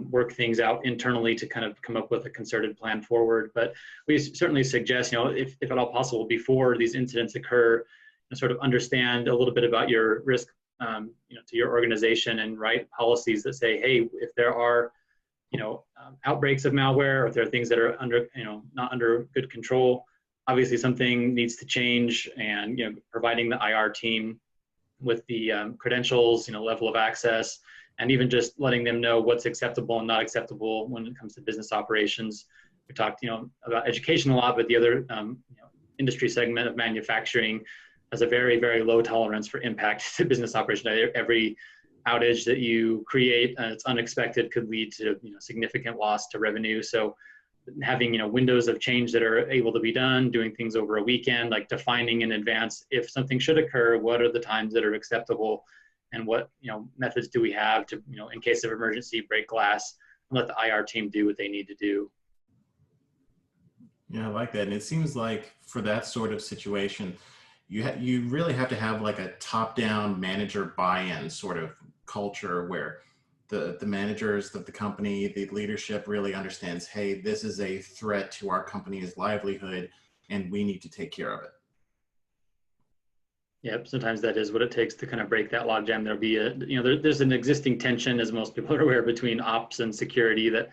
work things out internally to kind of come up with a concerted plan forward. But we certainly suggest, you know, if at all possible, before these incidents occur, you know, sort of understand a little bit about your risk, you know, to your organization, and write policies that say, hey, if there are, you know, outbreaks of malware, or if there are things that are under, you know, not under good control, obviously something needs to change, and, you know, providing the IR team with the credentials, you know, level of access, and even just letting them know what's acceptable and not acceptable when it comes to business operations. We talked, you know, about education a lot, but the other, you know, industry segment of manufacturing has a very, very low tolerance for impact to business operation. Every outage that you create, it's unexpected, could lead to significant loss to revenue. So having windows of change that are able to be done, doing things over a weekend, like defining in advance if something should occur, what are the times that are acceptable, and what methods do we have to in case of emergency break glass, and let the IR team do what they need to do. Yeah, I like that. And it seems like for that sort of situation, you really have to have like a top-down manager buy-in sort of culture where the managers of the company, the leadership really understands, hey, this is a threat to our company's livelihood and we need to take care of it. Yep, sometimes that is what it takes to kind of break that logjam. There'll be there's an existing tension, as most people are aware, between ops and security that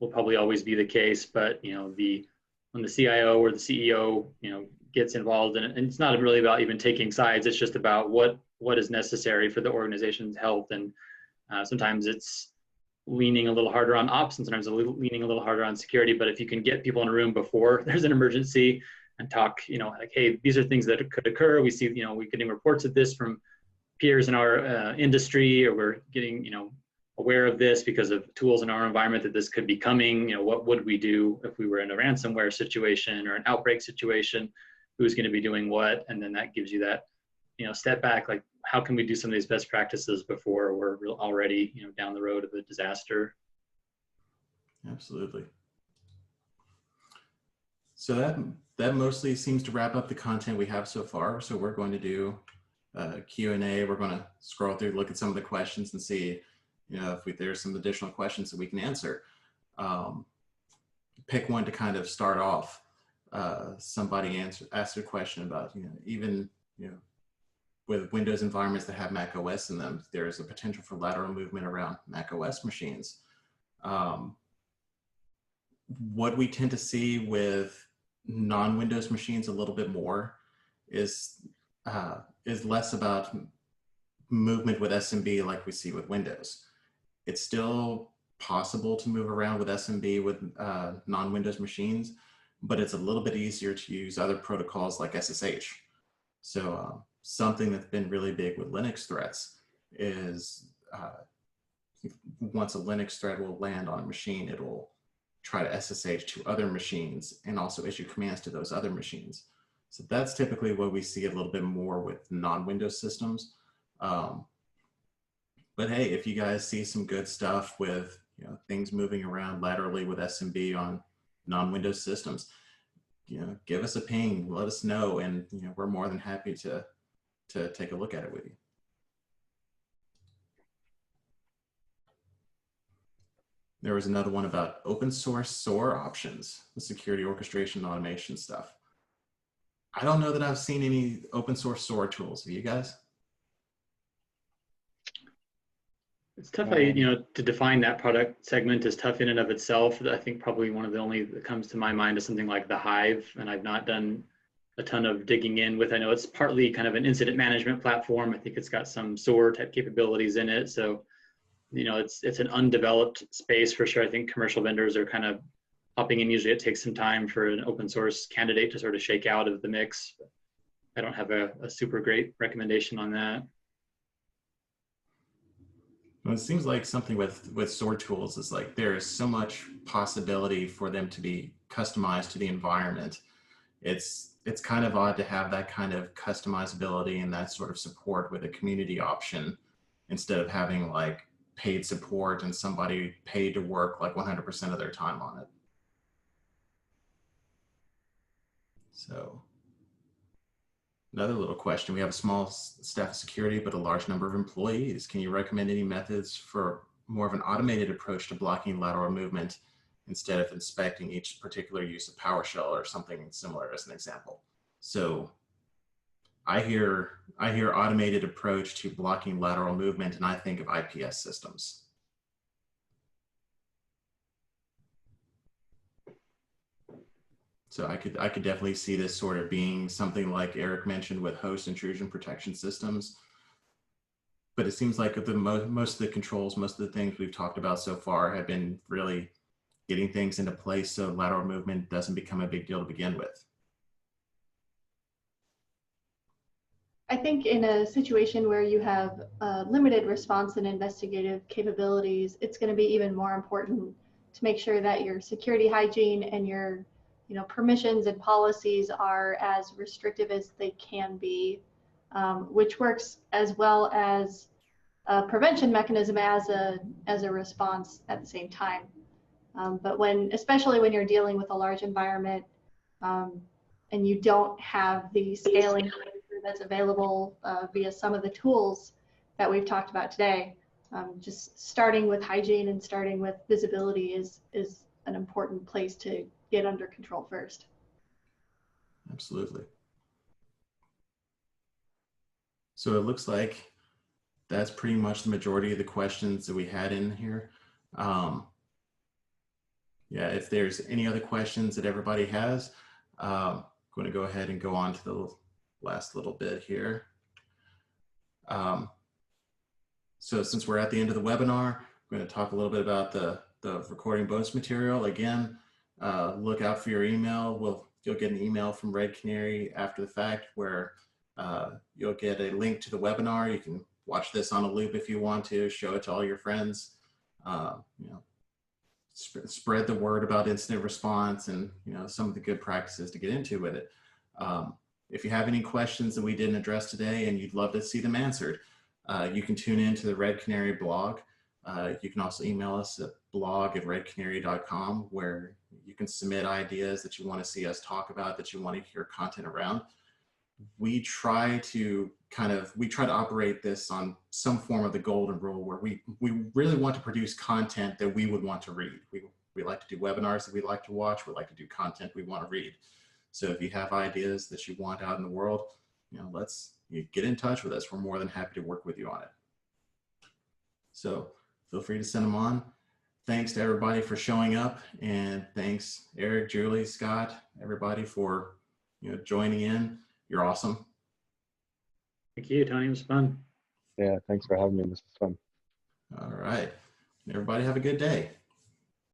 will probably always be the case. But when the CIO or the CEO gets involved in it, and it's not really about even taking sides, it's just about what is necessary for the organization's health. And sometimes it's leaning a little harder on ops, and sometimes leaning a little harder on security. But if you can get people in a room before there's an emergency and talk, like, hey, these are things that could occur. We see, we're getting reports of this from peers in our industry, or we're getting, aware of this because of tools in our environment that this could be coming. What would we do if we were in a ransomware situation or an outbreak situation? Who's going to be doing what? And then that gives you that, step back, like, how can we do some of these best practices before we're already, down the road of a disaster? Absolutely. So that mostly seems to wrap up the content we have so far. So we're going to do Q&A. We're going to scroll through, look at some of the questions and see, if there's some additional questions that we can answer. Pick one to kind of start off. Somebody asked a question about, even, with Windows environments that have macOS in them, there is a potential for lateral movement around macOS machines. What we tend to see with non-Windows machines a little bit more is less about movement with SMB like we see with Windows. It's still possible to move around with SMB with non-Windows machines, but it's a little bit easier to use other protocols like SSH. So something that's been really big with Linux threats is once a Linux threat will land on a machine, it will try to SSH to other machines and also issue commands to those other machines. So that's typically what we see a little bit more with non-Windows systems. But hey, if you guys see some good stuff with things moving around laterally with SMB on non-Windows systems, give us a ping, let us know, and we're more than happy to take a look at it with you. There was another one about open source SOAR options, the security orchestration and automation stuff. I don't know that I've seen any open source SOAR tools. Have you guys? It's tough, to define that product segment is tough in and of itself. I think probably one of the only that comes to my mind is something like the Hive, and I've not done a ton of digging in with. I know it's partly kind of an incident management platform. I think it's got some SOAR type capabilities in it. So, it's an undeveloped space for sure. I think commercial vendors are kind of hopping in. Usually it takes some time for an open source candidate to sort of shake out of the mix. I don't have a super great recommendation on that. Well, it seems like something with SOAR tools is like there is so much possibility for them to be customized to the environment. It's kind of odd to have that kind of customizability and that sort of support with a community option instead of having like paid support and somebody paid to work like 100% of their time on it. So another little question. We have a small staff of security, but a large number of employees. Can you recommend any methods for more of an automated approach to blocking lateral movement instead of inspecting each particular use of PowerShell or something similar as an example? So I hear automated approach to blocking lateral movement, and I think of IPS systems. So I could definitely see this sort of being something like Eric mentioned with host intrusion protection systems. But it seems like most of the controls, most of the things we've talked about so far have been really getting things into place so lateral movement doesn't become a big deal to begin with. I think in a situation where you have limited response and investigative capabilities, it's going to be even more important to make sure that your security hygiene and your permissions and policies are as restrictive as they can be, which works as well as a prevention mechanism as a response at the same time. But especially when you're dealing with a large environment and you don't have the scaling that's available via some of the tools that we've talked about today, just starting with hygiene and starting with visibility is an important place to get under control first. Absolutely. So it looks like that's pretty much the majority of the questions that we had in here. Yeah, if there's any other questions that everybody has, I'm going to go ahead and go on to the last little bit here. So since we're at the end of the webinar, I'm going to talk a little bit about the recording bonus material. Again, look out for your email. You'll get an email from Red Canary after the fact where you'll get a link to the webinar. You can watch this on a loop if you want to, show it to all your friends, spread the word about incident response and some of the good practices to get into with it. If you have any questions that we didn't address today and you'd love to see them answered, you can tune in to the Red Canary blog. You can also email us at blog@redcanary.com, where you can submit ideas that you want to see us talk about, that you want to hear content around. We try to operate this on some form of the golden rule, where we really want to produce content that we would want to read. We like to do webinars that we like to watch. We like to do content we want to read. So if you have ideas that you want out in the world, you get in touch with us. We're more than happy to work with you on it. So feel free to send them on. Thanks to everybody for showing up, and thanks Eric, Julie, Scott, everybody for joining in. You're awesome. Thank you, Tony. It was fun. Yeah, thanks for having me. This is fun. All right. Everybody have a good day.